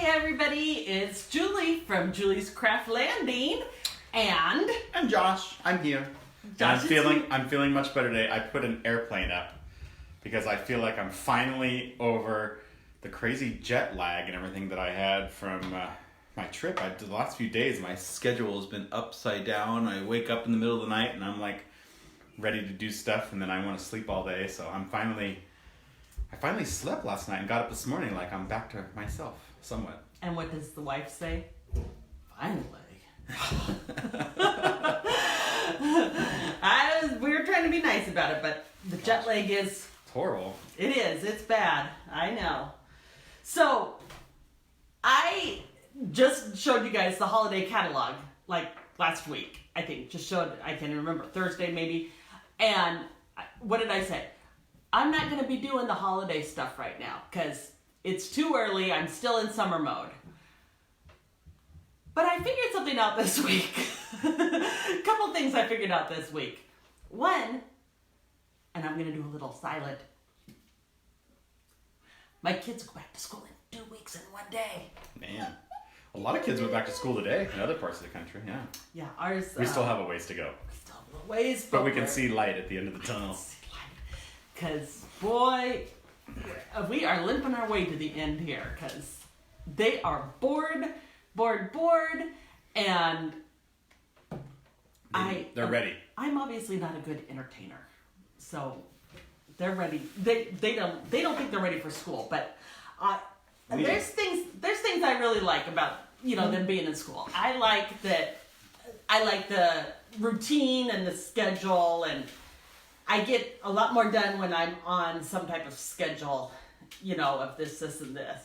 everybody, it's Julie from Julie's Craft Landing, and I'm Josh. I'm here. Josh I'm feeling much better today. I put an airplane up because I feel like I'm finally over the crazy jet lag and everything that I had from my trip. The last few days, my schedule has been upside down. I wake up in the middle of the night and I'm like ready to do stuff, and then I want to sleep all day. So I finally slept last night and got up this morning like I'm back to myself somewhat. And what does the wife say? Finally. We were trying to be nice about it, but the jet lag is... It's horrible. It is. It's bad. I know. So, I just showed you guys the holiday catalog, like last week, I think. Just showed, I can't even remember, Thursday maybe. And what did I say? I'm not going to be doing the holiday stuff right now because it's too early. I'm still in summer mode. But I figured something out this week. A couple things I figured out this week. One, and I'm going to do a little silent. My kids go back to school in 2 weeks and 1 day. Man. A lot of kids went back to school today in other parts of the country, yeah. Yeah, ours... We still have a ways to go. We still have a little ways. But we can see light at the end of the tunnel. Because, boy, we are limping our way to the end here. Because they are bored, and They're ready. I'm obviously not a good entertainer. So they're ready. They don't think they're ready for school, but there's things I really like about them being in school. I like the routine and the schedule, and I get a lot more done when I'm on some type of schedule, of this and this.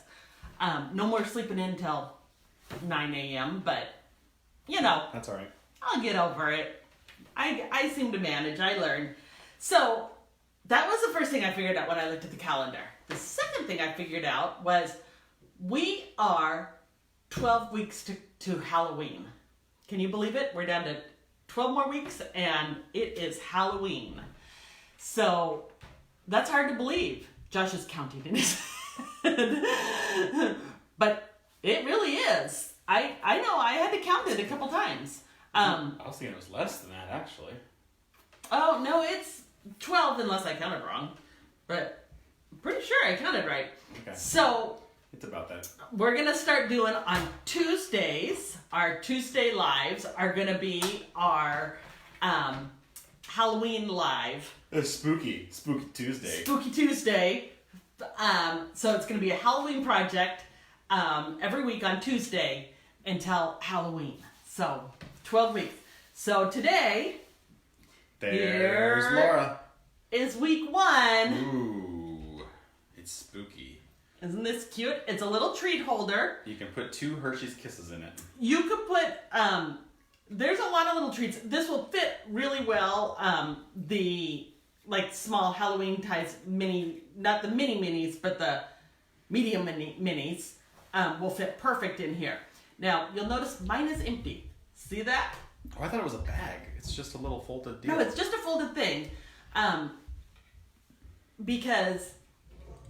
No more sleeping in till 9 a.m., but That's all right. I'll get over it. I seem to manage. I learn. So that was the first thing I figured out when I looked at the calendar. The second thing I figured out was we are 12 weeks to Halloween. Can you believe it? We're down to 12 more weeks and it is Halloween. So that's hard to believe. Josh is counting in his head. But it really is. I know I had to count it a couple times. I was thinking it was less than that, actually. Oh, no, it's 12 unless I counted wrong. But I'm pretty sure I counted right. Okay. So It's about that. we're going to start doing on Tuesdays. Our Tuesday lives are going to be our Halloween live. It's Spooky Tuesday. Spooky Tuesday. So it's going to be a Halloween project every week on Tuesday until Halloween. So 12 weeks. So today There's Laura. is week 1. Ooh, it's spooky. Isn't this cute? It's a little treat holder. You can put 2 Hershey's Kisses in it. You could put, there's a lot of little treats. This will fit really well. The small Halloween ties not the mini minis, but the medium minis will fit perfect in here. Now, you'll notice mine is empty. See that? Oh, I thought it was a bag. It's just a little folded deal. No, it's just a folded thing. Because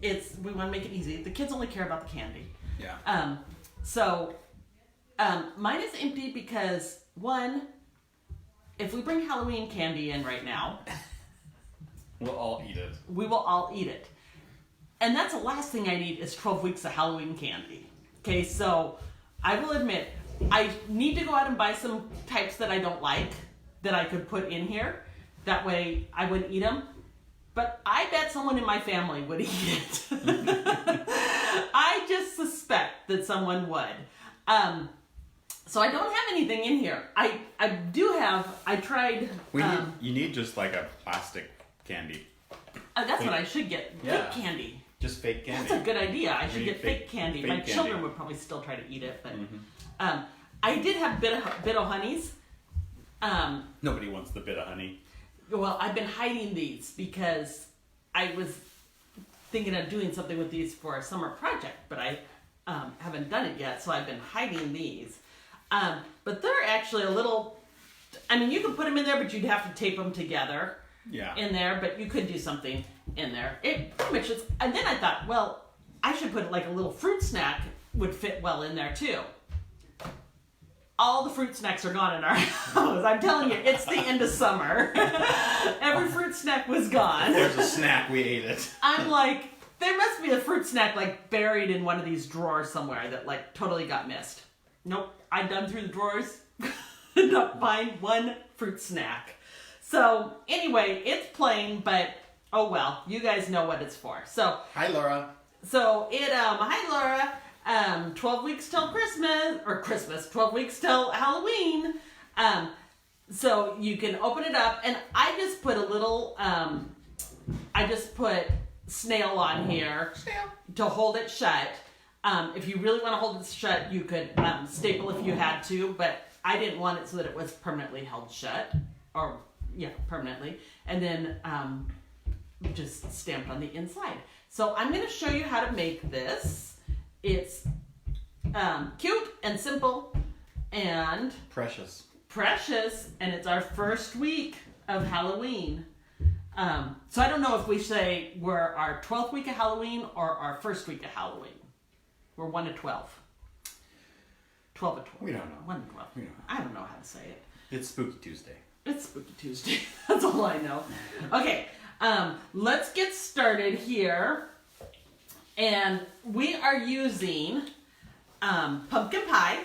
we want to make it easy. The kids only care about the candy. Yeah. So mine is empty because, one, if we bring Halloween candy in right now, We'll all eat it. we will all eat it. And that's the last thing I need is 12 weeks of Halloween candy. Okay, so I will admit, I need to go out and buy some types that I don't like that I could put in here. That way I wouldn't eat them. But I bet someone in my family would eat it. I just suspect that someone would. So I don't have anything in here. I tried... You need just like a plastic candy. That's what I should get. Yeah. Fake candy. Just fake candy. That's a good idea. I should need get fake candy. fake My candy. children would probably still try to eat it, but I did have bit of honeys. Nobody wants the bit of honey. Well, I've been hiding these because I was thinking of doing something with these for a summer project, but I haven't done it yet, so I've been hiding these. But they're actually a little... I mean, you could put them in there, but you'd have to tape them together. Yeah. In there, but you could do something in there. It pretty much is. And then I thought, well, I should put like a little fruit snack would fit well in there too. All the fruit snacks are gone in our house. I'm telling you, it's the end of summer. Every fruit snack was gone. There's a snack, we ate it. I'm like, there must be a fruit snack like buried in one of these drawers somewhere that like totally got missed. Nope, I dug through the drawers, did not find one fruit snack. So anyway, it's plain, but oh well, you guys know what it's for. So Hi, Laura. hi Laura. 12 weeks till Christmas, 12 weeks till Halloween. So you can open it up, and I just put a little, I just put snail on here to hold it shut. If you really want to hold it shut, you could staple if you had to, but I didn't want it so that it was permanently held shut, permanently, and then just stamped on the inside. So I'm going to show you how to make this. It's cute and simple and Precious. and it's our first week of Halloween. So I don't know if we say we're our 12th week of Halloween or our first week of Halloween. We're 1 to 12. 12 to 12. We don't know. 1 to 12. We don't know. I don't know how to say it. It's Spooky Tuesday. It's Spooky Tuesday. That's all I know. Okay, let's get started here. And we are using pumpkin pie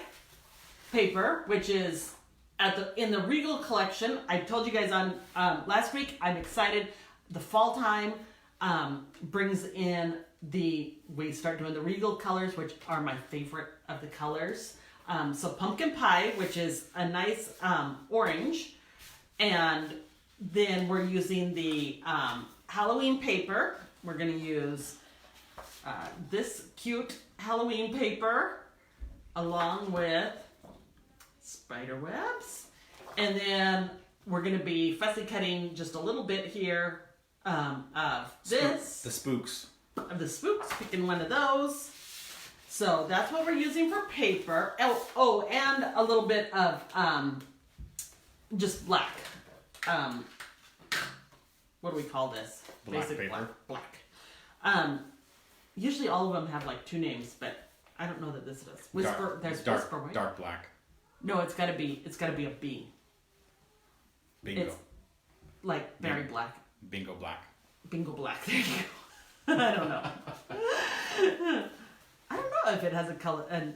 paper, which is in the Regal collection. I told you guys on last week, I'm excited. The fall time brings in we start doing the Regal colors, which are my favorite of the colors. So pumpkin pie, which is a nice orange. And then we're using the Halloween paper. We're going to use this cute Halloween paper along with spider webs. And then we're going to be fussy cutting just a little bit here of this. The spooks. Of the spooks, picking one of those. So that's what we're using for paper. Oh, and a little bit of just black. What do we call this? Black paper. Black. Usually all of them have like two names, but I don't know that this does. Whisper. There's dark, Whisper, right? Dark black. No, it's gotta be a B. Bingo. It's like very black. Bingo black. Bingo black. There you go. I don't know. I don't know if it has a color. And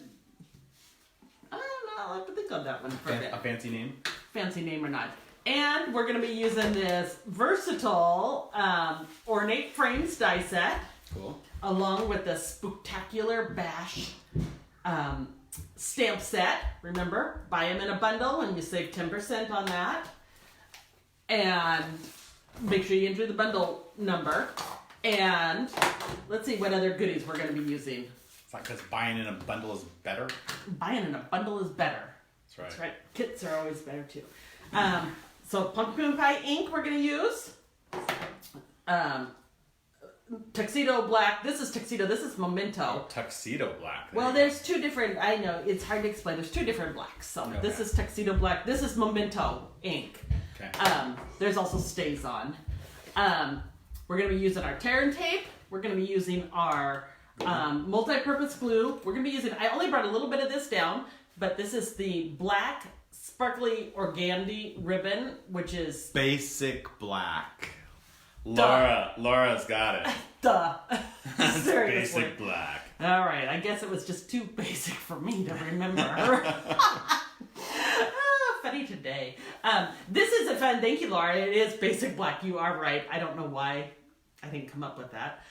I don't know. I'll have to think on that one for a bit. A fancy name? Fancy name or not. And we're going to be using this versatile ornate frames die set. Cool. Along with the Spooktacular Bash stamp set. Remember, buy them in a bundle and you save 10% on that. And make sure you enter the bundle number. And let's see what other goodies we're going to be using. It's like because buying in a bundle is better. Buying in a bundle is better. That's right. That's right. Kits are always better too. So pumpkin pie ink we're going to use. Tuxedo black. This is tuxedo. This is memento. Oh, tuxedo black. Well, there's two different. I know it's hard to explain. There's two different blacks. So Okay. This is tuxedo black. This is memento ink. Okay. There's also stays on. We're gonna be using our tear and tape. We're gonna be using our multi-purpose glue. We're gonna be using. I only brought a little bit of this down, but this is the black sparkly organdy ribbon, which is basic black. Laura's got it. duh. It's Seriously. basic black. All right, I guess it was just too basic for me to remember. Funny today. This is a fun. Thank you, Laura. It is basic black. You are right. I don't know why I didn't come up with that.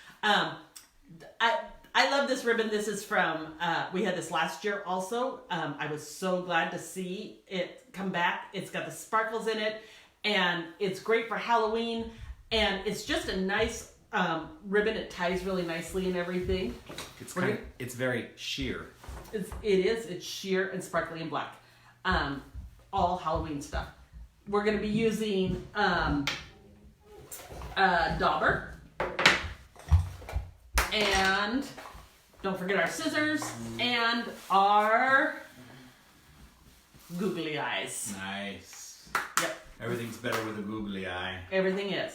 I love this ribbon. This is from. We had this last year also. I was so glad to see it come back. It's got the sparkles in it, and it's great for Halloween. And it's just a nice ribbon. It ties really nicely and everything. It's very sheer. It's sheer and sparkly and black. All Halloween stuff. We're going to be using dauber. And don't forget our scissors and our googly eyes. Nice. Yep. Everything's better with a googly eye. Everything is.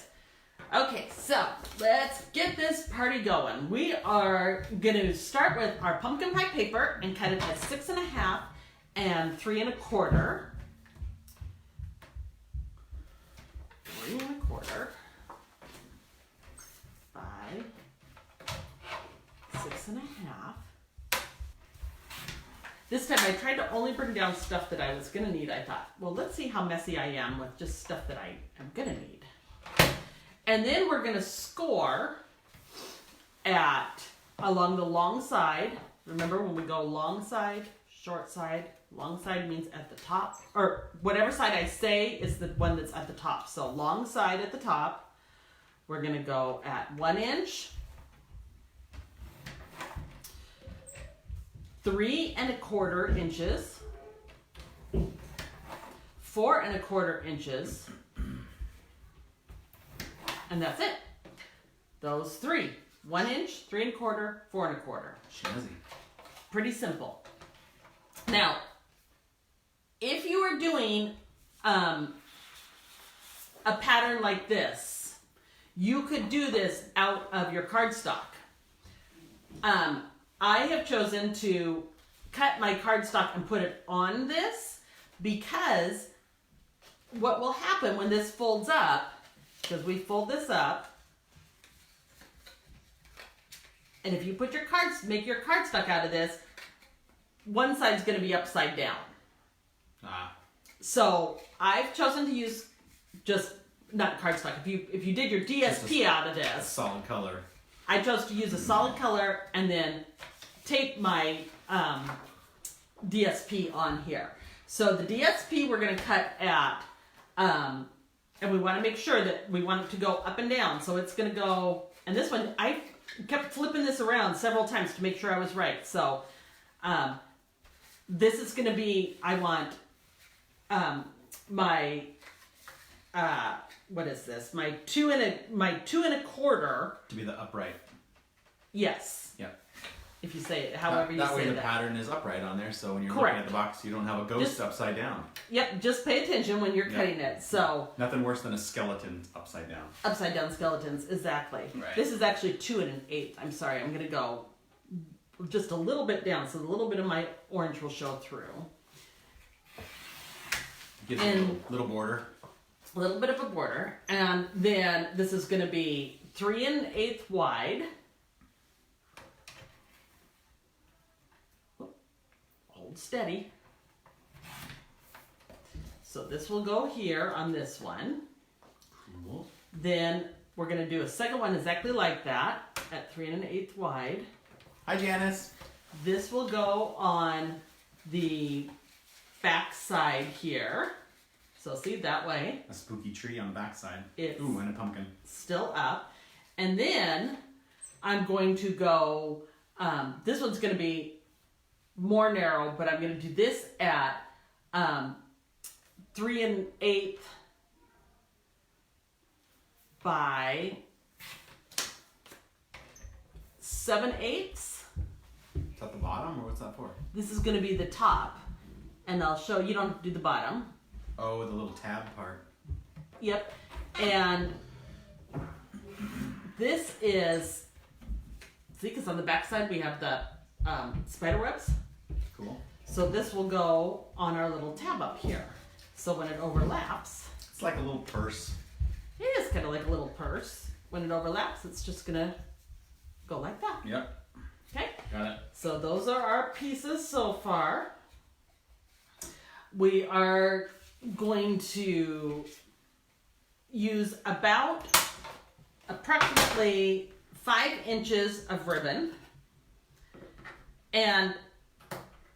Okay, so let's get this party going. We are going to start with our pumpkin pie paper and cut it at 6.5 and 3 1/4. 3 1/4. 5, 6.5. This time I tried to only bring down stuff that I was going to need. I thought, well, let's see how messy I am with just stuff that I am going to need. And then we're going to score along the long side. Remember when we go long side, short side, long side means at the top, or whatever side I say is the one that's at the top. So long side at the top, we're going to go at 1 inch, 3 1/4 inches, 4 1/4 inches, and that's it. Those 3. 1 inch, 3 1/4, 4 1/4. Snazzy. Pretty simple. Now, if you are doing a pattern like this, you could do this out of your cardstock. I have chosen to cut my cardstock and put it on this because what will happen when this folds up, because we fold this up, and if you put your make your cardstock out of this, one side's going to be upside down. So I've chosen to use just not cardstock. If you did your DSP out of A this, solid color. I chose to use a solid color and then tape my DSP on here. So the DSP we're going to cut at, and we want to make sure that we want it to go up and down. So it's going to go, and this one, I kept flipping this around several times to make sure I was right. So this is going to be, I want my, what is this? My 2 1/4. To be the upright. Yes. Yeah. If you say it, however you that say way the that. pattern is upright on there, so when you're Correct. looking at the box, you don't have a ghost Just- upside down. Yep, just pay attention when you're Yeah. cutting it. So, Nothing worse than a skeleton upside down. upside down skeletons, exactly. Right. This is actually 2 1/8. I'm sorry, I'm going to go just a little bit down so a little bit of my orange will show through. Gives you a little border. A little bit of a border. And then this is going to be 3 1/8 wide. Hold steady. So this will go here on this one. Cool. Then we're going to do a second one exactly like that at 3 1/8 wide. Hi, Janice. This will go on the back side here. So see that way. A spooky tree on the backside. It's Ooh, and a pumpkin. still up. And then I'm going to go, this one's going to be more narrow, but I'm going to do this at 3 1/8 by 7/8. Is that the bottom, or what's that for? This is going to be the top, and I'll show you don't have to do the bottom. Oh, the little tab part. Yep. And this is, see, because on the back side we have the spider webs. Cool. So this will go on our little tab up here. So when it overlaps, It's like a little purse. it is kind of like a little purse. When it overlaps, it's just going to go like that. Yep. Okay? Got it. So those are our pieces so far. We are going to use about approximately 5 inches of ribbon. And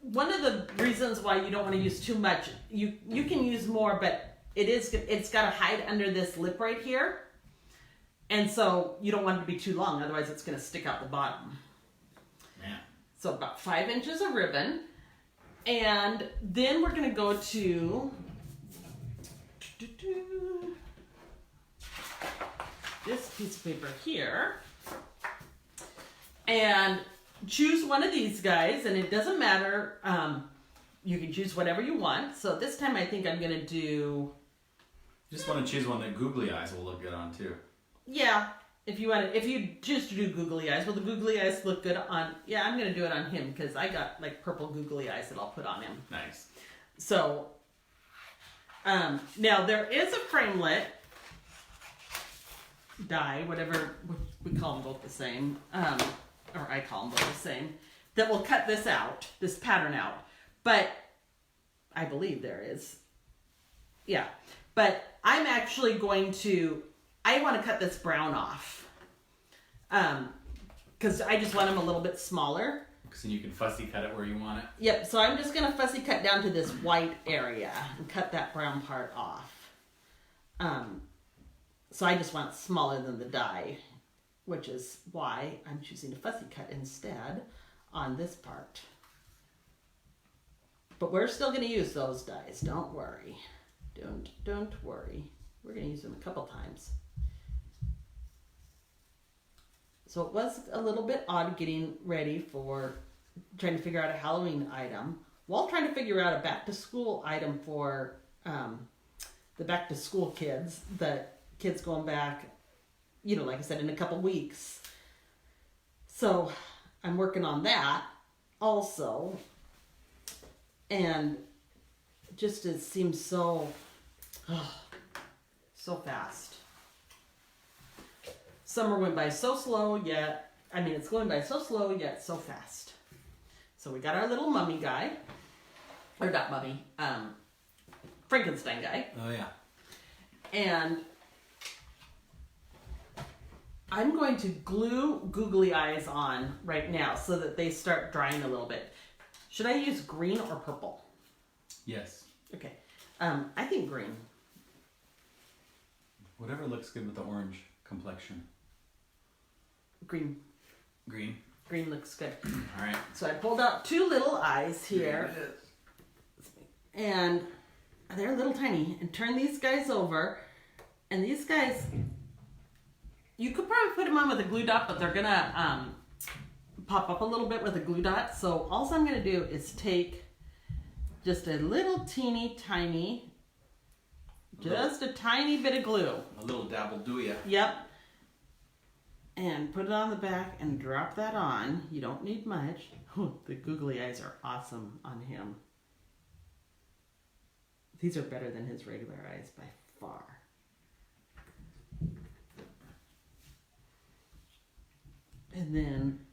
one of the reasons why you don't want to use too much, you can use more, but it's got to hide under this lip right here. And so you don't want it to be too long, otherwise it's going to stick out the bottom. Man. So about 5 inches of ribbon. And then we're going to go to this piece of paper here. And choose one of these guys, and it doesn't matter. You can choose whatever you want. So this time I think I'm going to do... Just want to choose one that googly eyes will look good on, too. Yeah, if you choose to do googly eyes, well, the googly eyes look good on. Yeah, I'm gonna do it on him because I got like purple googly eyes that I'll put on him. Nice. So, now there is a framelit die, whatever we call them both the same, or I call them both the same, that will cut this out, this pattern out. But I believe there is. Yeah, but I'm actually going to. I want to cut this brown off, because I just want them a little bit smaller. So you can fussy cut it where you want it. Yep, so I'm just going to fussy cut down to this white area and cut that brown part off. So I just want smaller than the die, which is why I'm choosing to fussy cut instead on this part. But we're still going to use those dies, don't worry. Don't worry. We're going to use them a couple times. So it was a little bit odd getting ready for trying to figure out a Halloween item while trying to figure out a back to school item for the back to school kids, the kids going back, like I said, in a couple weeks. So I'm working on that also. And just it seems so fast. Summer went by so slow, yet, it's going by so slow, yet so fast. So we got our little mummy guy, or not mummy, Frankenstein guy. Oh yeah. And I'm going to glue googly eyes on right now so that they start drying a little bit. Should I use green or purple? Yes. Okay. I think green. Whatever looks good with the orange complexion. Green. Green. Green looks good. All right. So I pulled out two little eyes here. And they're little tiny. And turn these guys over. And these guys, you could probably put them on with a glue dot, but they're going to pop up a little bit with a glue dot. So all I'm going to do is take just a little teeny tiny, just a tiny bit of glue. A little dabble do ya. Yep. And put it on the back and drop that on. You don't need much. Oh, the googly eyes are awesome on him. These are better than his regular eyes by far. And then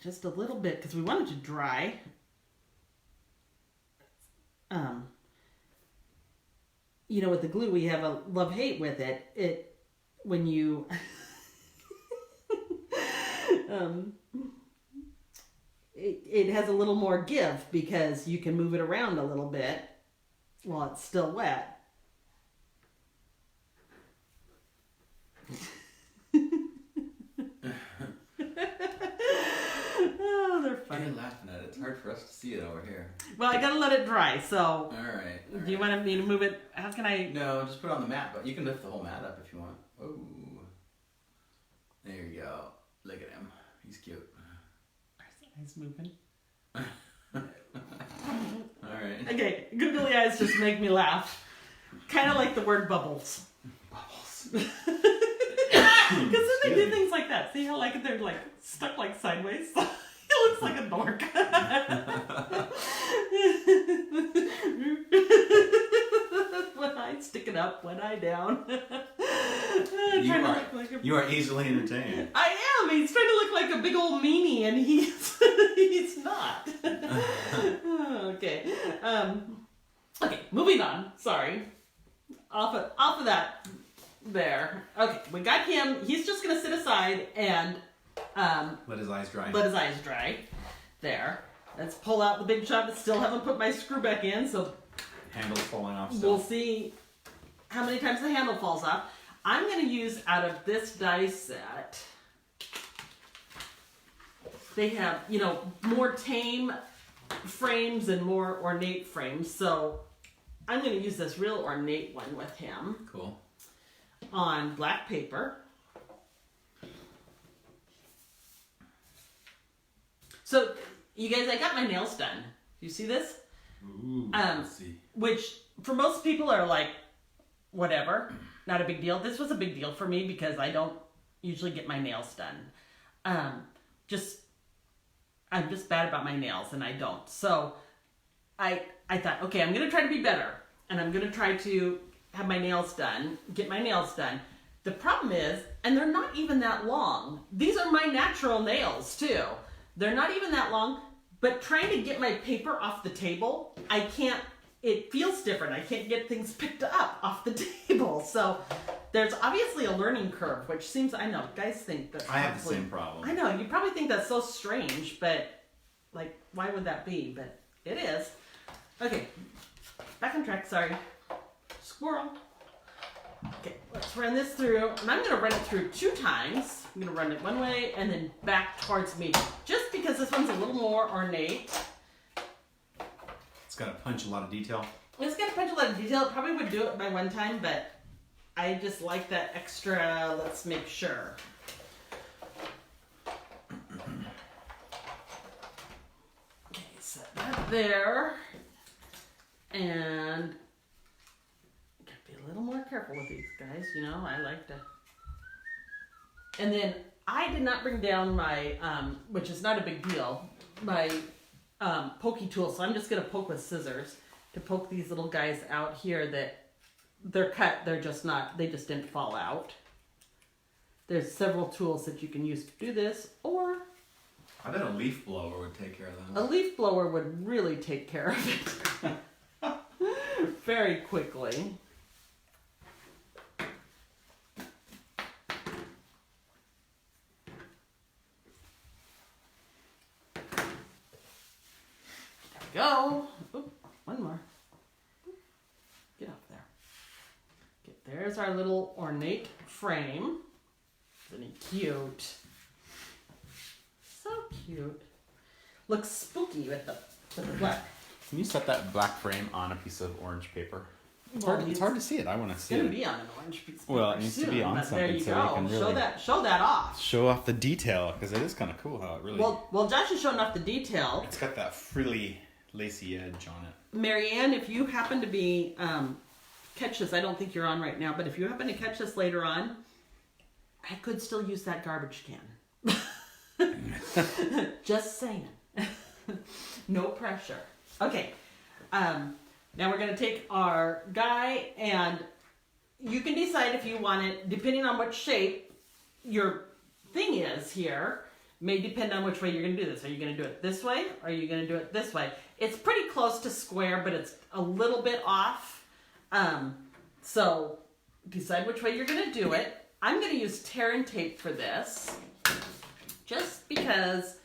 just a little bit, because we want it to dry. With the glue, we have a love-hate with it. When you it has a little more give because you can move it around a little bit while it's still wet. Oh, they're funny. You're laughing at it. It's hard for us to see it over here. Well, I gotta let it dry, so. All right. Do you want me to move it? How can I? No, just put it on the mat, but you can lift the whole mat up if you want. Oh. There you go. Look at him. He's cute. He's moving. Alright. Okay, googly eyes just make me laugh. Kind of like the word bubbles. Bubbles. Because then they do things like that. See how they're stuck sideways? He looks like a dork. One eye sticking up, one eye down. You are easily entertained. I am. He's trying to look like a big old meanie, and he's not. Okay. Okay. Moving on. Sorry. Off of that. There. Okay. We got him. He's just gonna sit aside and let his eyes dry. Let his eyes dry. There. Let's pull out the big shot. Still haven't put my screw back in, so handle's falling off still. We'll see how many times the handle falls off. I'm going to use out of this die set. They have, more tame frames and more ornate frames. So I'm going to use this real ornate one with him. Cool. On black paper. So, you guys, I got my nails done. You see this? Ooh, let's see. Which, for most people, are like, whatever. not a big deal. This was a big deal for me because I don't usually get my nails done. I'm just bad about my nails and I don't. So I thought, okay, I'm going to try to be better and I'm going to try to have my nails done, get my nails done. The problem is, and they're not even that long. These are my natural nails too. They're not even that long, but trying to get my paper off the table, I can't, it feels different. I can't get things picked up off the table. So there's obviously a learning curve, which seems, I know, guys think that's I have the same problem. I know, you probably think that's so strange, but like, why would that be? But it is. Okay, back on track, sorry. Squirrel. Okay, let's run this through, and I'm gonna run it through 2 times. I'm gonna run it one way and then back towards me, just because this one's a little more ornate. It's got to punch a lot of detail. It's gonna punch a lot of detail. It probably would do it by one time, but I just like that extra, let's make sure. Okay, set that there. And gotta be a little more careful with these guys, you know, I like to. And then I did not bring down my, which is not a big deal, my pokey tool, so I'm just gonna poke with scissors to poke these little guys out here that they're cut, they're just not, they just didn't fall out. There's several tools that you can use to do this, or I bet a leaf blower would take care of a that. leaf blower would really take care of it very quickly. There we go. Oop, one more. Get up there. Okay, there's our little ornate frame. Isn't he cute? So cute. Looks spooky with the black. Can you set that black frame on a piece of orange paper? It's, Well, hard, it's hard to see it. I want to It's see gonna it. be on an orange piece of Well, it paper needs to soon, be on but there something you so we go. can Show really- that off. Show off the detail because it is kind of cool how it really. Well, Josh is showing off the detail. It's got that frilly, lacy edge on it. Marianne, if you happen to be catch this, I don't think you're on right now, but if you happen to catch this later on, I could still use that garbage can. Just saying. No pressure. Okay. Now we're going to take our guy, and you can decide if you want it, depending on what shape your thing is here, may depend on which way you're going to do this. Are you going to do it this way, or are you going to do it this way? It's pretty close to square, but it's a little bit off. So decide which way you're going to do it. I'm going to use tear and tape for this, just because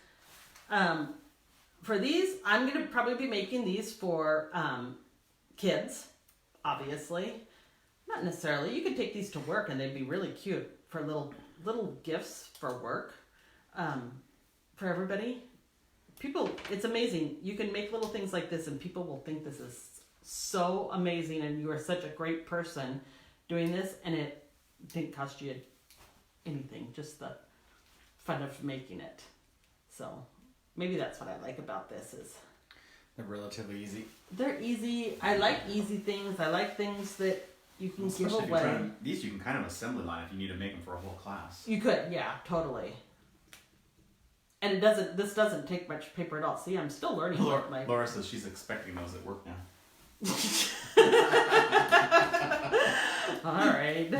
for these, I'm going to probably be making these for kids, obviously. Not necessarily. You could take these to work and they'd be really cute for little gifts for work for everybody. People, it's amazing. You can make little things like this and people will think this is so amazing and you are such a great person doing this, and it didn't cost you anything, just the fun of making it. So maybe that's what I like about this is They're relatively easy. they're easy. I like easy things. I like things that you can give Especially if you're away. trying to, these you can kind of assembly line if you need to make them for a whole class. You could, yeah, totally. And this doesn't take much paper at all. See, I'm still learning Laura, with my... Laura says she's expecting those at work now. All right.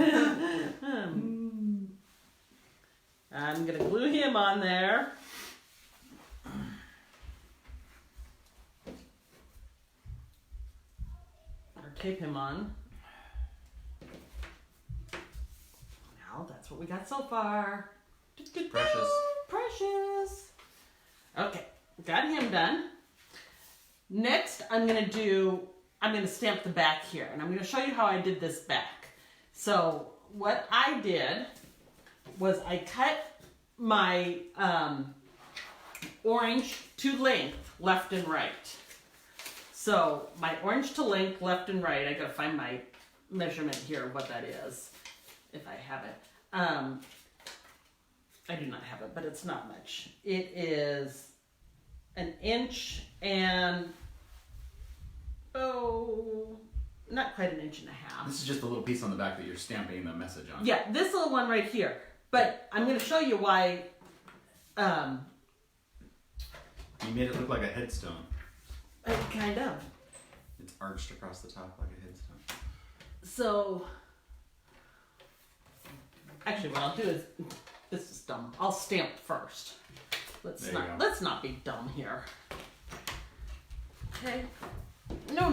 I'm going to glue him on there. Or tape him on. Now, that's what we got so far. Precious. Precious. Okay, got him done. Next, I'm going to stamp the back here, and I'm going to show you how I did this back. So what I did was I cut my orange to length, left and right. So my orange to length, left and right, I got to find my measurement here, what that is, if I have it. I do not have it, but it's not much. It is 1 inch and not quite an inch and a half. This is just a little piece on the back that you're stamping the message on. Yeah, this little one right here. But I'm going to show you why. You made it look like a headstone. Kind of. It's arched across the top like a headstone. So, actually, what I'll do is, this is dumb. I'll stamp first. There you go. Let's not be dumb here. Okay. No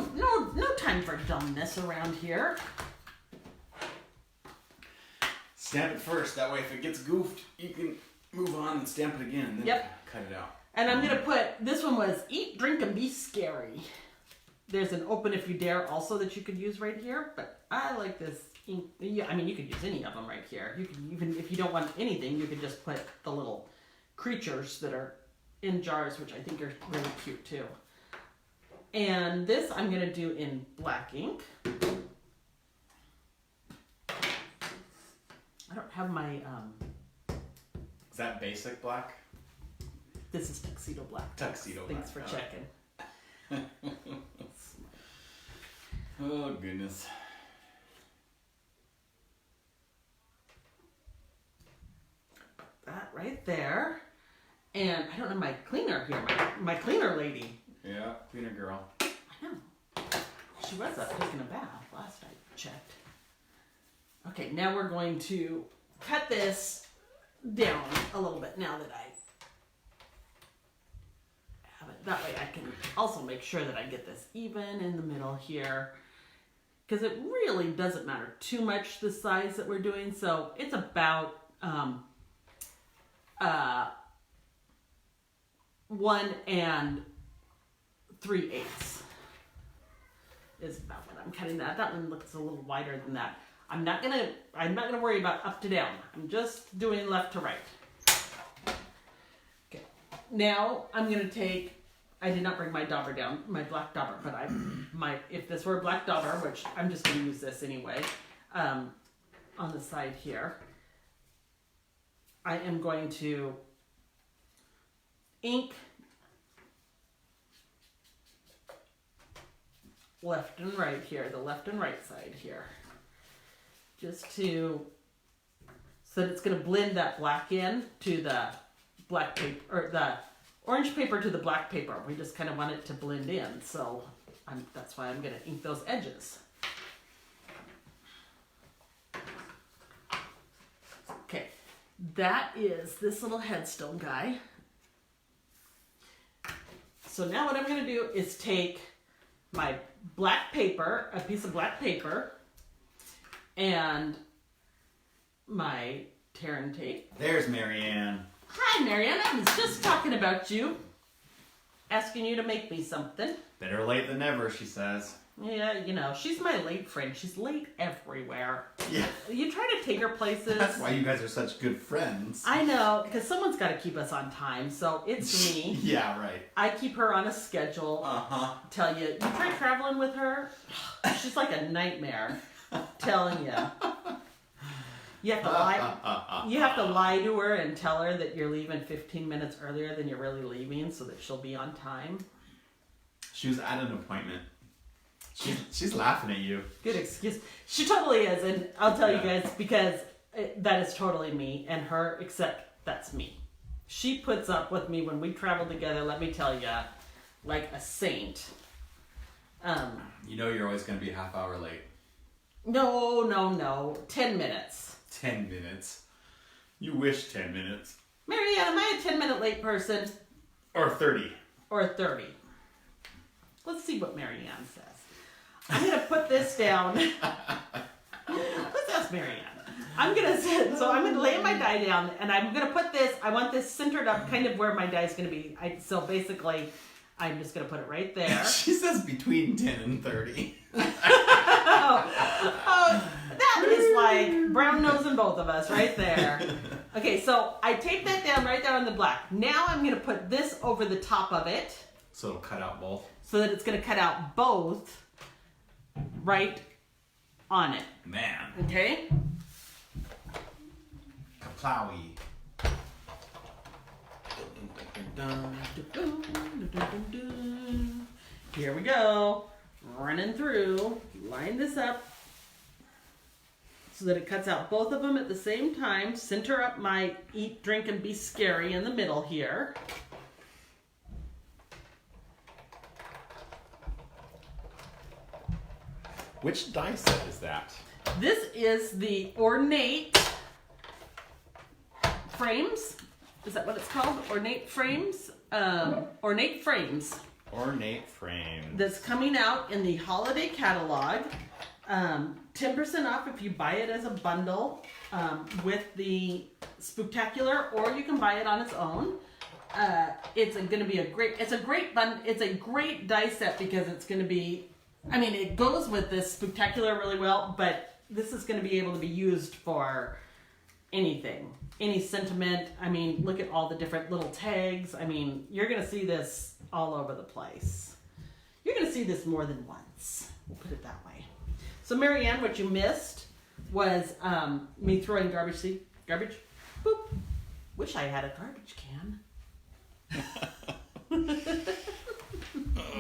time for dumbness around here. Stamp it first. That way, if it gets goofed, you can move on and stamp it again. And then Yep. cut it out. And I'm gonna put, this one was eat, drink, and be scary. There's an open if you dare also that you could use right here, but I like this ink. Yeah, I mean, you could use any of them right here. You can even, if you don't want anything, you could just put the little creatures that are in jars, which I think are really cute too. And this I'm gonna do in black ink. I don't have my, Is that basic black? this is tuxedo black. Tuxedo Thanks black. for checking. Oh, goodness. That right there. And I don't have my cleaner here, my cleaner lady. Yeah, cleaner girl. I know. She was up taking a bath last I checked. Okay, now we're going to cut this down a little bit now that I have it. That way I can also make sure that I get this even in the middle here. Because it really doesn't matter too much the size that we're doing. So it's about 1 3/8 is about what I'm cutting that. That one looks a little wider than that. I'm not gonna worry about up to down. I'm just doing left to right. Okay. Now I'm gonna take, I did not bring my dauber down, my black dauber, but if this were a black dauber, which I'm just gonna use this anyway, on the side here, I am going to ink left and right here, the left and right side here. Just so that it's going to blend that black in to the black paper, or the orange paper to the black paper. We just kind of want it to blend in, so that's why I'm going to ink those edges. Okay, that is this little headstone guy. So now what I'm going to do is take my black paper, a piece of black paper, and my tear and tape. There's Marianne. Hi, Marianne. I was just talking about you. Asking you to make me something. Better late than never, she says. Yeah, you know, she's my late friend. She's late everywhere. Yeah. You try to take her places. That's why you guys are such good friends. I know, because someone's got to keep us on time, so it's me. Yeah, right. I keep her on a schedule. Uh-huh. Tell you try traveling with her, she's like a nightmare. Telling you. You have to lie. You have to lie to her and tell her that you're leaving 15 minutes earlier than you're really leaving, so that she'll be on time. She was at an appointment. She's laughing at you. Good excuse. She totally is, and I'll tell you guys, because that is totally me and her, except that's me. She puts up with me when we travel together, let me tell you, like a saint. You know you're always going to be a half hour late. No. 10 minutes. 10 minutes. You wish 10 minutes. Marianne, am I a 10-minute late person? Or 30. Or 30? Let's see what Marianne says. I'm going to put this down. Let's ask Marianne. I'm going to lay my die down, and I'm going to put this, I want this centered up kind of where my die is going to be. So basically, I'm just going to put it right there. She says between 10 and 30. That is like brown nose in both of us right there. Okay, so I taped that down right there on the black. Now I'm going to put this over the top of it. So it'll cut out both? So that it's going to cut out both right on it. Man. Okay? Kaplowy. Here we go. Running through. line this up so that it cuts out both of them at the same time. Center up my eat, drink, and be scary in the middle here. Which die set is that? This is the Ornate Frames. Is that what it's called? Ornate Frames? Ornate Frames. Ornate Frame. That's coming out in the holiday catalog. 10% off if you buy it as a bundle with the Spooktacular, or you can buy it on its own. It's going to be it's a great die set because it's going to be, I mean, it goes with this Spooktacular really well, but this is going to be able to be used for anything, any sentiment. I mean, look at all the different little tags. I mean, you're going to see this all over the place. You're going to see this more than once. We'll put it that way. So, Marianne, what you missed was me throwing garbage. Boop. Wish I had a garbage can.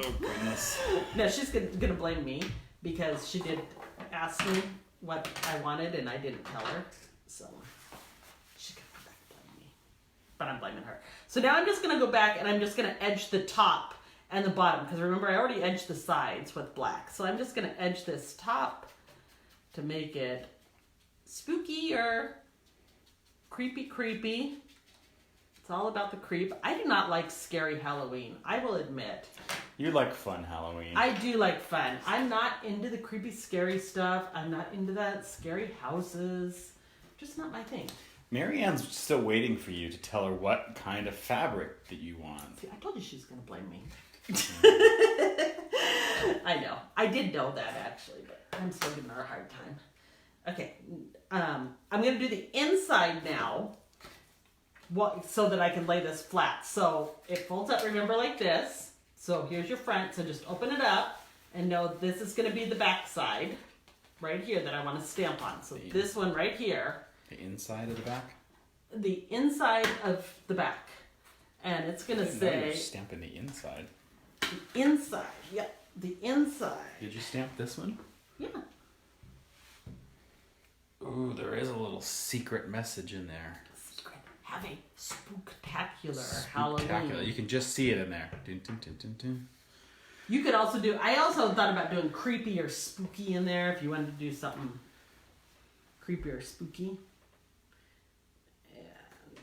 Oh, goodness. No, she's gonna blame me because she did ask me what I wanted and I didn't tell her. So she's gonna come back and blame me. But I'm blaming her. So now I'm just gonna go back and I'm just gonna edge the top and the bottom. Because remember, I already edged the sides with black. So I'm just gonna edge this top to make it spooky or creepy. It's all about the creep. I do not like scary Halloween. I will admit. You like fun Halloween. I do like fun. I'm not into the creepy, scary stuff. I'm not into that scary houses. Just not my thing. Marianne's still waiting for you to tell her what kind of fabric that you want. See, I told you she's going to blame me. I know. I did know that, actually, but I'm still giving her a hard time. Okay. I'm going to do the inside now. So that I can lay this flat. So it folds up, remember, like this. So here's your front. So just open it up and know this is going to be the back side right here that I want to stamp on. So this one right here. The inside of the back? The inside of the back. And it's going to say... You're stamping the inside. The inside. Yeah, the inside. Did you stamp this one? Yeah. Ooh, there is a little secret message in there. Have a spooktacular Halloween. You can just see it in there. Dun, dun, dun, dun, dun. You could also do, I also thought about doing creepy or spooky in there if you wanted to do something creepy or spooky. And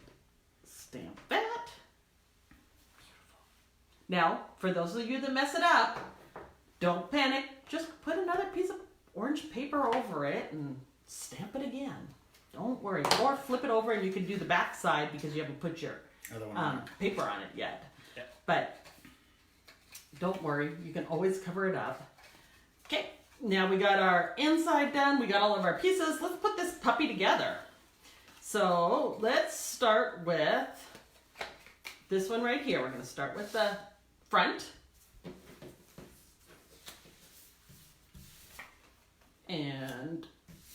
stamp that. Beautiful. Now, for those of you that mess it up, don't panic. Just put another piece of orange paper over it and stamp it again. Don't worry. Or flip it over and you can do the back side because you haven't put your paper on it yet. Yeah. But don't worry. You can always cover it up. Okay. Now we got our inside done. We got all of our pieces. Let's put this puppy together. So let's start with this one right here. We're going to start with the front. And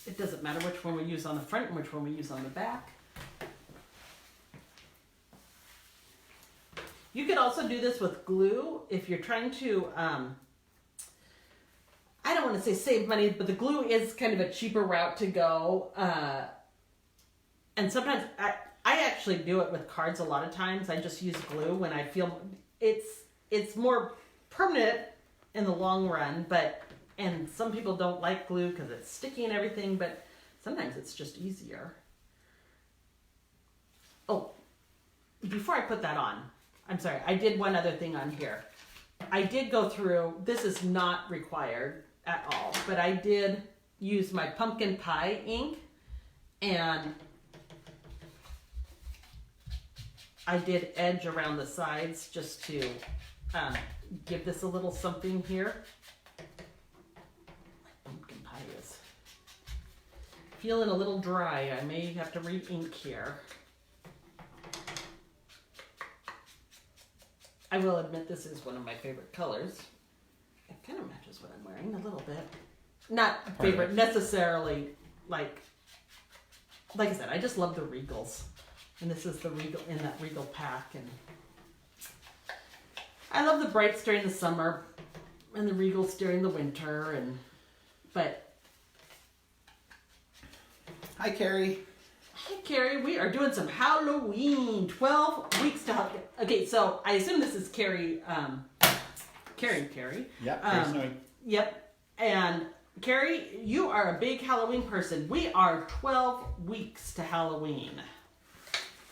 it doesn't matter which one we use on the front and which one we use on the back. You could also do this with glue if you're trying to, I don't want to say save money, but the glue is kind of a cheaper route to go. And sometimes, I actually do it with cards a lot of times. I just use glue when I feel it's more permanent in the long run, and some people don't like glue because it's sticky and everything, but sometimes it's just easier. Oh, before I put that on, I'm sorry, I did one other thing on here. I did go through, this is not required at all, but I did use my pumpkin pie ink, and I did edge around the sides just to give this a little something here. Feeling a little dry. I may have to re-ink here. I will admit this is one of my favorite colors. It kind of matches what I'm wearing a little bit. Not favorite necessarily, like I said, I just love the Regals. And this is the Regal in that Regal pack. And I love the brights during the summer and the Regals during the winter. And But Hi, Carrie. hey, Carrie, we are doing some Halloween. 12 weeks to Halloween. Okay, so I assume this is Carrie. Carrie. Yeah, Carrie Snowy. Yep. And Carrie, you are a big Halloween person. We are 12 weeks to Halloween.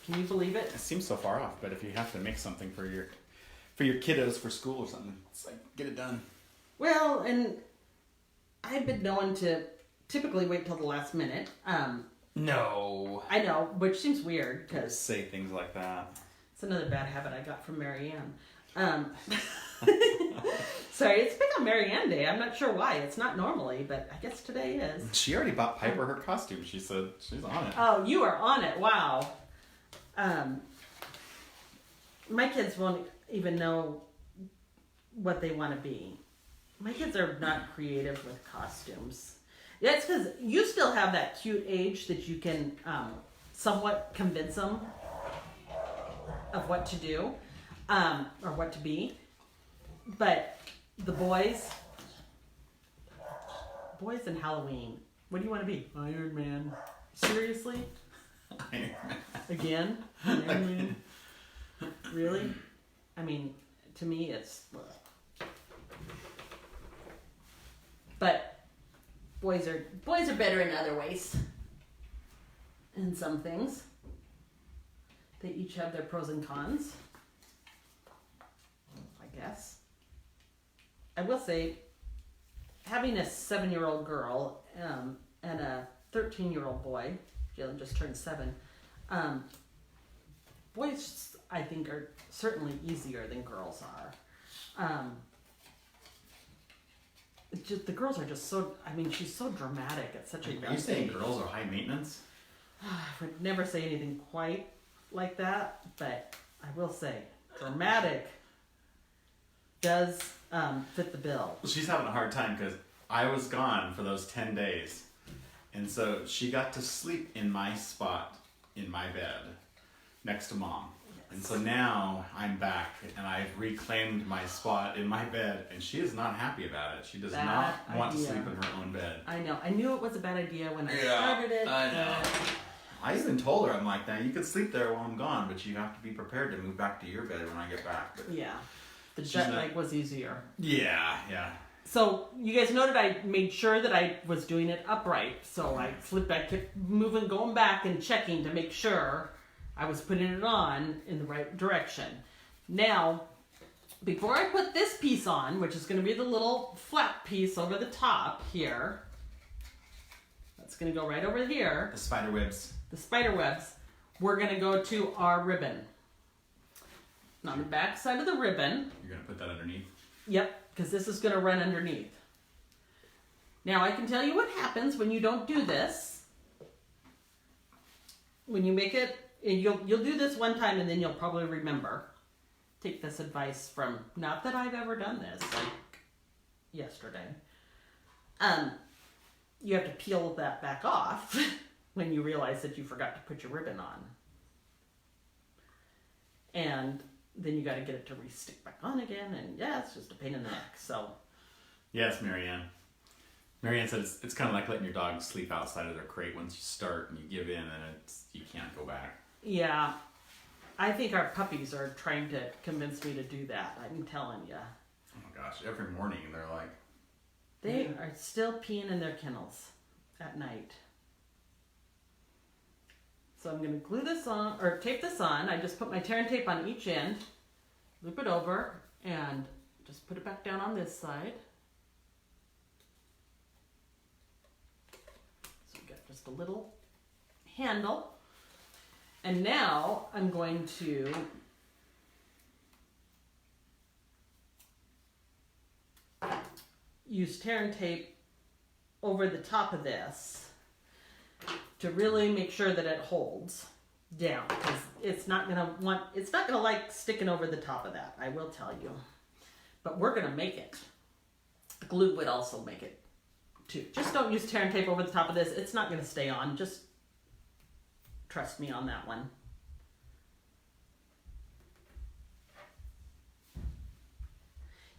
Can you believe it? It seems so far off, but if you have to make something for your kiddos for school or something, it's like get it done. Well, and I've been known to typically wait till the last minute. No. I know, which seems weird because Say things like that. it's another bad habit I got from Marianne. Sorry, it's been on Marianne Day. I'm not sure why. It's not normally, but I guess today is. She already bought Piper her costume. She said she's on it. Oh, you are on it. Wow. My kids won't even know what they want to be. My kids are not creative with costumes. That's because you still have that cute age that you can somewhat convince them of what to do or what to be. But the boys in Halloween, what do you want to be? Iron Man. Seriously? Iron Man. Again? Iron Man? Really? I mean, to me, it's. But boys are better in other ways. In some things, they each have their pros and cons. I guess. I will say, having a 7-year-old girl and a 13-year-old boy, Jalen just turned 7. Boys, I think, are certainly easier than girls are. Just, the girls are just so. I mean, she's so dramatic at such a young Are you saying age. girls are high maintenance? I would never say anything quite like that, but I will say, dramatic does fit the bill. She's having a hard time because I was gone for those 10 days. And so she got to sleep in my spot in my bed next to Mom. And so now I'm back and I've reclaimed my spot in my bed and she is not happy about it. She does Bad not want to idea. sleep in her own bed. I know. I knew it was a bad idea when I Yeah, started it. I know. I even told her, I'm like, now you can sleep there while I'm gone, but you have to be prepared to move back to your bed when I get back. But Yeah. The She's jet not- lag was easier. yeah. So you guys noted I made sure that I was doing it upright. So I flipped back, kept moving, going back and checking to make sure I was putting it on in the right direction. Now, before I put this piece on, which is going to be the little flap piece over the top here, that's going to go right over here, The spider webs. the spider webs, we're going to go to our ribbon. And on the back side of the ribbon, You're going to put that underneath. yep, because this is going to run underneath. Now, I can tell you what happens when you don't do this. When you make it, and you'll do this one time and then you'll probably remember. Take this advice from, not that I've ever done this, like yesterday. You have to peel that back off when you realize that you forgot to put your ribbon on. And then you got to get it to re-stick back on again, and yeah, it's just a pain in the neck. So Yes, Marianne. Marianne said it's kind of like letting your dog sleep outside of their crate. Once you start and you give in, and you can't go back. yeah, I think our puppies are trying to convince me to do that. I'm telling you, Oh my gosh! Every morning they're like, they are still peeing in their kennels at night. So I'm going to glue this on, or tape this on. I just put my tear and tape on each end, loop it over, and just put it back down on this side. So we got just a little handle. And now I'm going to use tear and tape over the top of this to really make sure that it holds down, because it's not gonna like sticking over the top of that, I will tell you. But we're gonna make it. The glue would also make it too. Just don't use tear and tape over the top of this. It's not gonna stay on. Just trust me on that one.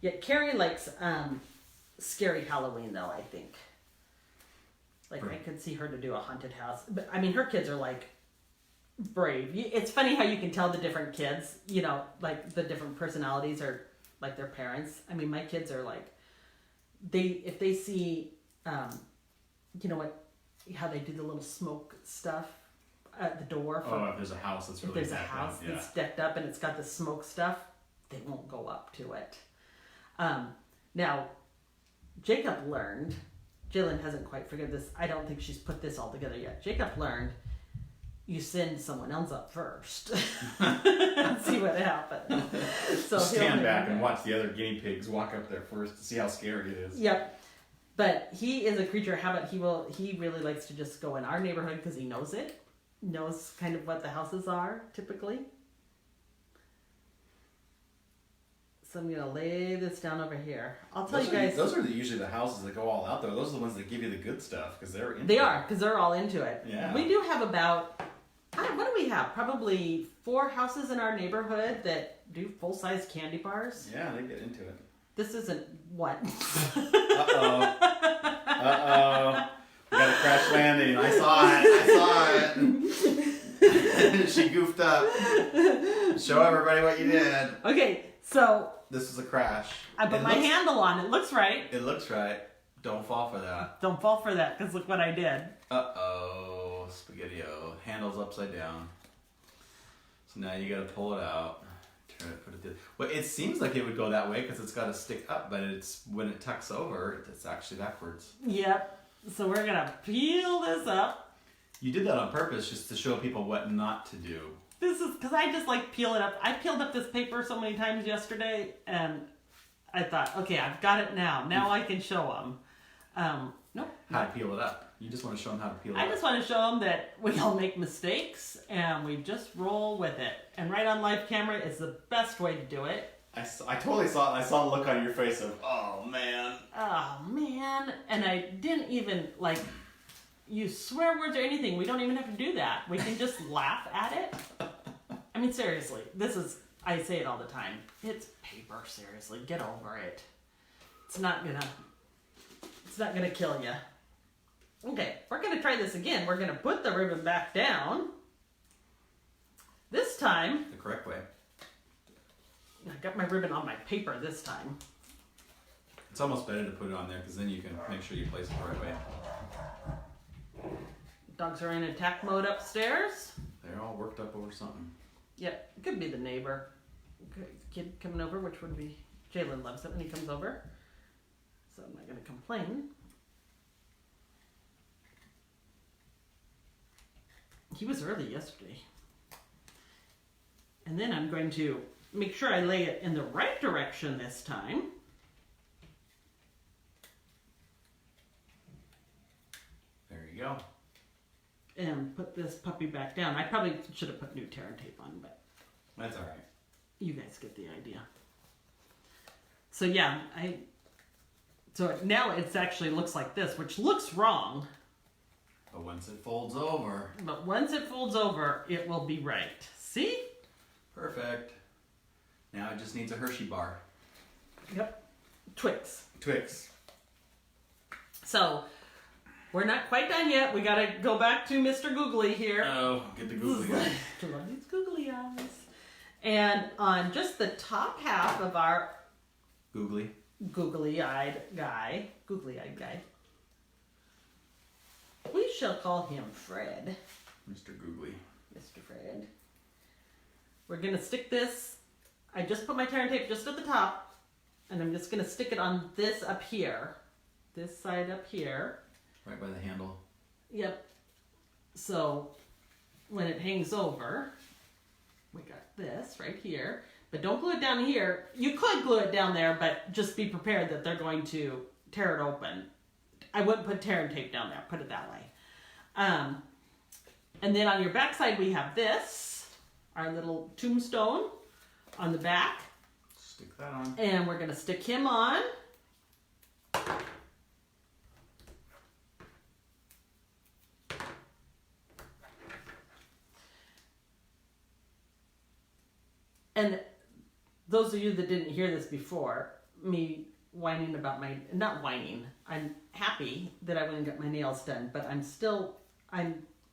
Yeah, Carrie likes scary Halloween though, I think. Like, I could see her to do a haunted house. But, I mean, her kids are, like, brave. It's funny how you can tell the different kids, you know, like, the different personalities are, like, their parents. I mean, my kids are, like, if they see, you know what, how they do the little smoke stuff at the door. If there's a house that's really If there's a house that's decked up and it's got the smoke stuff, they won't go up to it. Now, Jacob learned, Jalen hasn't quite figured this, I don't think she's put this all together yet. Jacob learned you send someone else up first and see what happens. So stand back and watch the other guinea pigs walk up there first to see how scary it is. Yep. But he is a creature of habit. He really likes to just go in our neighborhood because he knows it. Knows kind of what the houses are typically. So I'm going to lay this down over here. I'll tell you guys. Those are usually the houses that go all out though. Those are the ones that give you the good stuff because they're into They it. are, because they're all into it. Yeah. We do have about, what do we have? Probably 4 houses in our neighborhood that do full-size candy bars. Yeah, they get into it. This isn't what? Uh-oh. We got a crash landing. I saw it. She goofed up. Show everybody what you did. Okay, so This was a crash. I put my handle on it. Looks right. It looks right. Don't fall for that. Don't fall for that, because look what I did. Uh-oh. Spaghetti-o. Handle's upside down. So now you gotta pull it out. Turn it, put it. Well, it seems like it would go that way because it's got to stick up, but it's when it tucks over, it's actually backwards. Yep. So we're gonna peel this up. You did that on purpose just to show people what not to do. This is because I just like peel it up. I peeled up this paper so many times yesterday, and I thought, okay, I've got it now. Now I can show them. Nope. How to peel it up. You just want to show them how to peel it I up. just want to show them that we all make mistakes and we just roll with it. And right on live camera is the best way to do it. I totally saw it. I saw the look on your face of, oh man. Oh man. And I didn't even like use swear words or anything. We don't even have to do that. We can just laugh at it. I mean, seriously, I say it all the time. It's paper, seriously. Get over it. It's not gonna kill you. Okay, we're gonna try this again. We're gonna put the ribbon back down. This time, The correct way. I got my ribbon on my paper this time. It's almost better to put it on there because then you can make sure you place it the right way. Dogs are in attack mode upstairs. They're all worked up over something. Yep, it could be the neighbor. Kid coming over, which would be, Jalen loves it when he comes over. So I'm not gonna complain. He was early yesterday. And then I'm going to make sure I lay it in the right direction this time. There you go. And put this puppy back down. I probably should have put new tear and tape on, but That's all right. you guys get the idea. So yeah, so now it actually looks like this, which looks wrong. But once it folds over, But once it folds over, it will be right. See? perfect. Now it just needs a Hershey bar. Yep. Twix. Twix. So, we're not quite done yet. We gotta go back to Mr. Googly here. Oh, get the googly eye. To love these googly eyes. And on just the top half of our Googly. googly-eyed guy, we shall call him Fred. Mr. Googly. Mr. Fred. We're gonna stick this, I just put my tear and tape just at the top, and I'm just gonna stick it on this up here. This side up here. Right by the handle. Yep. So, when it hangs over, we got this right here. But don't glue it down here. You could glue it down there, but just be prepared that they're going to tear it open. I wouldn't put tear and tape down there, put it that way. And then on your back side, we have this, our little tombstone on the back. Stick that on. And we're going to stick him on. And those of you that didn't hear this before, me whining about not whining. I'm happy that I went and got my nails done, but I'm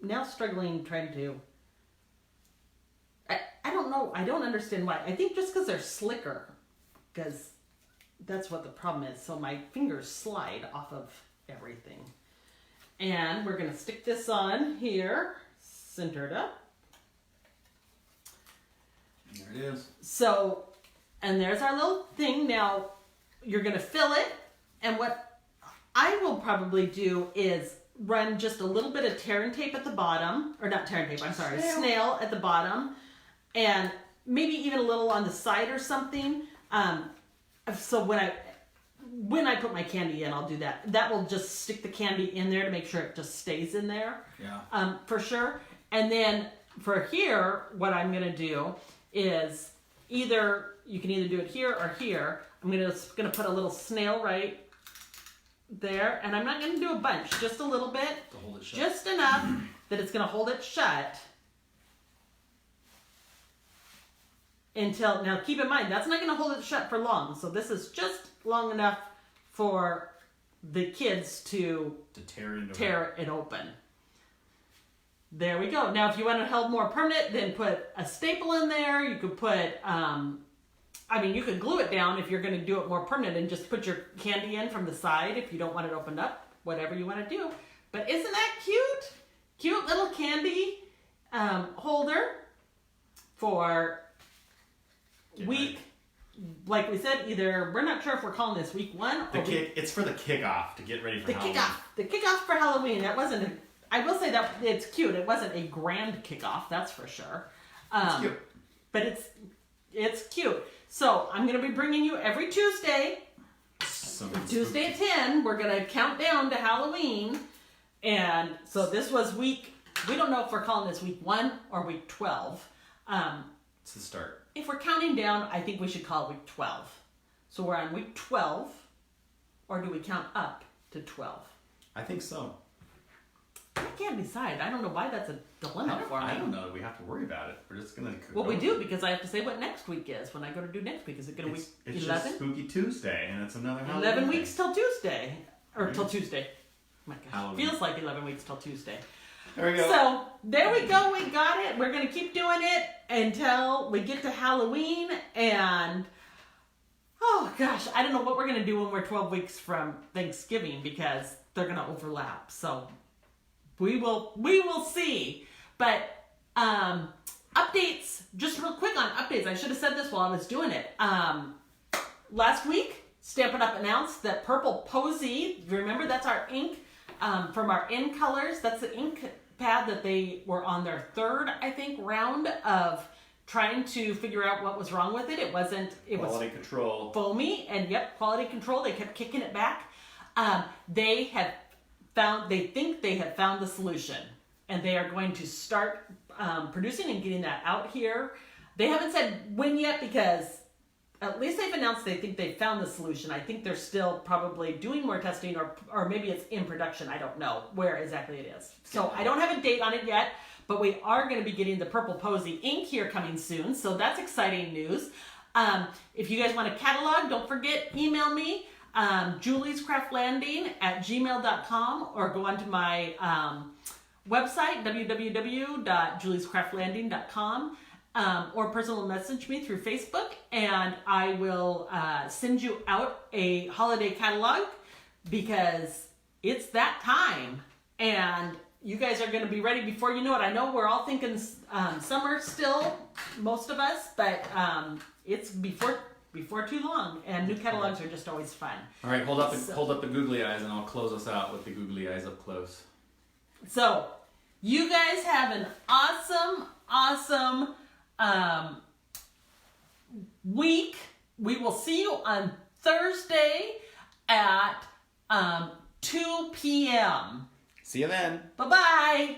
now struggling trying to, I don't know, I don't understand why. I think just because they're slicker, because that's what the problem is. So my fingers slide off of everything. And we're going to stick this on here, centered up. There it is. So, and there's our little thing. Now, you're going to fill it. And what I will probably do is run just a little bit of tear and tape at the bottom. Or not tear and tape, I'm sorry. Snail at the bottom. And maybe even a little on the side or something. So when I put my candy in, I'll do that. That will just stick the candy in there to make sure it just stays in there. Yeah. For sure. And then for here, what I'm going to do is you can either do it here or here. I'm gonna put a little snail right there, and I'm not gonna do a bunch, just a little bit, To hold it shut. just enough that it's gonna hold it shut until, now keep in mind, that's not gonna hold it shut for long, so this is just long enough for the kids to tear it open. There we go. Now, if you want it held more permanent, then put a staple in there. You could put, you could glue it down if you're going to do it more permanent and just put your candy in from the side if you don't want it opened up, whatever you want to do. But isn't that cute? Cute little candy holder for week, like we said, either, we're not sure if we're calling this week 1 or It's for the kickoff to get ready for Halloween. The kickoff for Halloween. That wasn't I will say that it's cute. It wasn't a grand kickoff, that's for sure. It's cute. But it's cute. So I'm going to be bringing you every Tuesday. Tuesday at 10, we're going to count down to Halloween. And so this was we don't know if we're calling this week 1 or week 12. It's the start. If we're counting down, I think we should call it week 12. So we're on week 12, or do we count up to 12? I think so. I can't decide. I don't know why that's a dilemma for me. I don't know that we have to worry about it. We're just gonna. Well, we do, because I have to say what next week is when I go to do next week. Is it going to be It's 11? just Spooky Tuesday, and it's another Halloween 11 thing. weeks till Tuesday. Or till Tuesday. Oh my gosh. Halloween. Feels like 11 weeks till Tuesday. There we go. So, there we go. We got it. We're going to keep doing it until we get to Halloween. And, oh gosh, I don't know what we're going to do when we're 12 weeks from Thanksgiving, because they're going to overlap. So, we will see. But updates, just real quick on updates. I should have said this while I was doing it. Last week, Stampin' Up! Announced that Purple Posy, remember that's our ink from our In Colors. That's the ink pad that they were on their third, I think, round of trying to figure out what was wrong with it. It was Quality control. foamy, and quality control. They kept kicking it back. They think they have found the solution, and they are going to start producing and getting that out here. They haven't said when yet, because at least they've announced they think they found the solution. I think they're still probably doing more testing, or maybe it's in production. I don't know where exactly it is. So I don't have a date on it yet, but we are going to be getting the Purple Posy ink here coming soon. So that's exciting news. If you guys want a catalog, don't forget, email me. juliescraftlanding@gmail.com, or go onto my website, www.juliescraftlanding.com, or personal message me through Facebook, and I will send you out a holiday catalog, because it's that time, and you guys are going to be ready before you know it. I know we're all thinking summer still, most of us, but it's before too long, and new catalogs are just always fun. All right, hold up the googly eyes, and I'll close us out with the googly eyes up close. So, you guys have an awesome week. We will see you on Thursday at 2 p.m. See you then. Bye-bye.